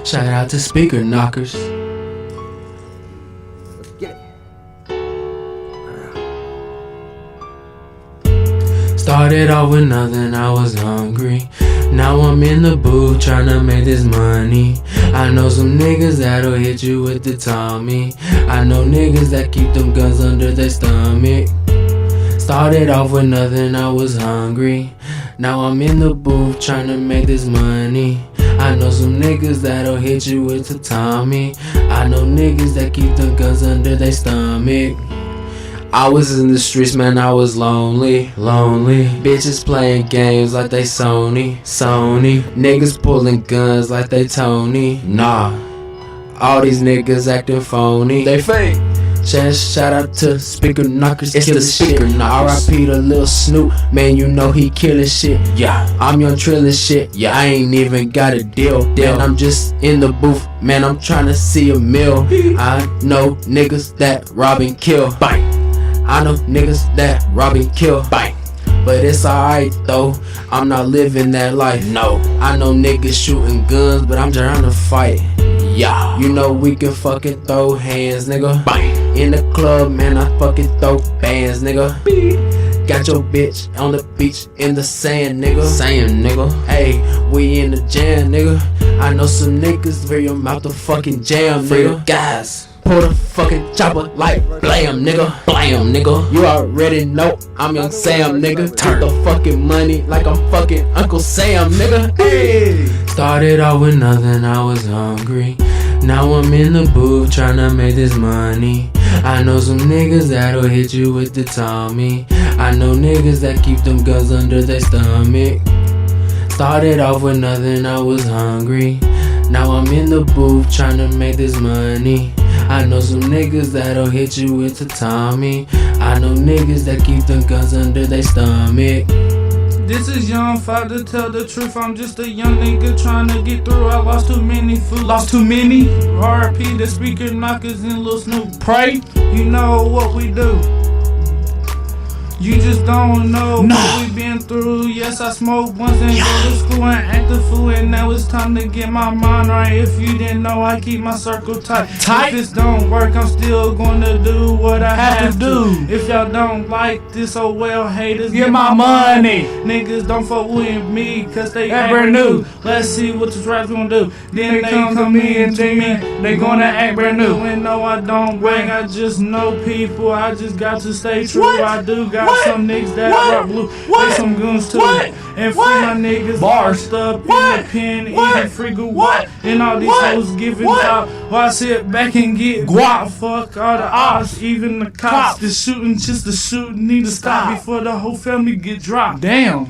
Shout out to speaker knockers. Let's get it. Started off with nothing, I was hungry. Now I'm in the booth tryna make this money. I know some niggas that'll hit you with the Tommy. I know niggas that keep them guns under their stomach. Started off with nothing, I was hungry. Now I'm in the booth tryna make this money. I know some niggas that'll hit you with the Tommy. I know niggas that keep them guns under their stomach. I was in the streets, man, I was lonely. Bitches playing games like they Sony. Niggas pulling guns like they Tony. Nah, all these niggas acting phony. They fake. Shout out to speaker knockers, it's the speaker knockers. R.I.P. to Lil Snoop, man, you know he killing shit. Yeah, I'm young trillin' shit. Yeah, I ain't even got a deal. Man, I'm just in the booth, man, I'm tryna see a meal. I know niggas that rob and kill. Bang. I know niggas that rob and kill. Bang. But it's alright though, I'm not living that life. No, I know niggas shooting guns, but I'm trying to fight. Yeah, you know we can fucking throw hands, nigga. Bang. In the club, man, I fucking throw bands, nigga. Got your bitch on the beach in the sand, nigga. Hey, we in the jam, nigga. I know some niggas where your mouth the fucking jam, nigga. Guys, pull the fucking chopper like blam, nigga. You already know I'm Young Sam, nigga. Turn the fucking money like I'm fucking Uncle Sam, nigga. Hey. Started off with nothing, I was hungry. Now I'm in the booth tryna make this money. I know some niggas that'll hit you with the Tommy. I know niggas that keep them guns under their stomach. Started off with nothing, I was hungry. Now I'm in the booth tryna make this money. I know some niggas that'll hit you with the Tommy. I know niggas that keep them guns under their stomach. This is Young Five, to tell the truth, I'm just a young nigga trying to get through. I lost too many food, lost too many. R.I.P. the speaker knockers and Lil Snoop. Pray, you know what we do. You just don't know what we been through. Yes, I smoked once and go to school and act a fool, and now it's time to get my mind right. If you didn't know, I keep my circle tight. If this don't work, I'm still gonna do what I have to do. If y'all don't like this, oh well, haters, get my money. Niggas don't fuck with me, cause they act brand new. Let's see what this rap's gonna do. Then they come in to me, they gonna act brand new. And no, I don't brag, I just know people. I just got to stay true. I do got some niggas that rock blue, they some goons too. And free my niggas locked up in the pen, eating free guap. And all these hoes giving top while I sit back and get guap. Fuck all the ops, even the cops. The shooting just to shoot, need to stop before the whole family get dropped. Damn.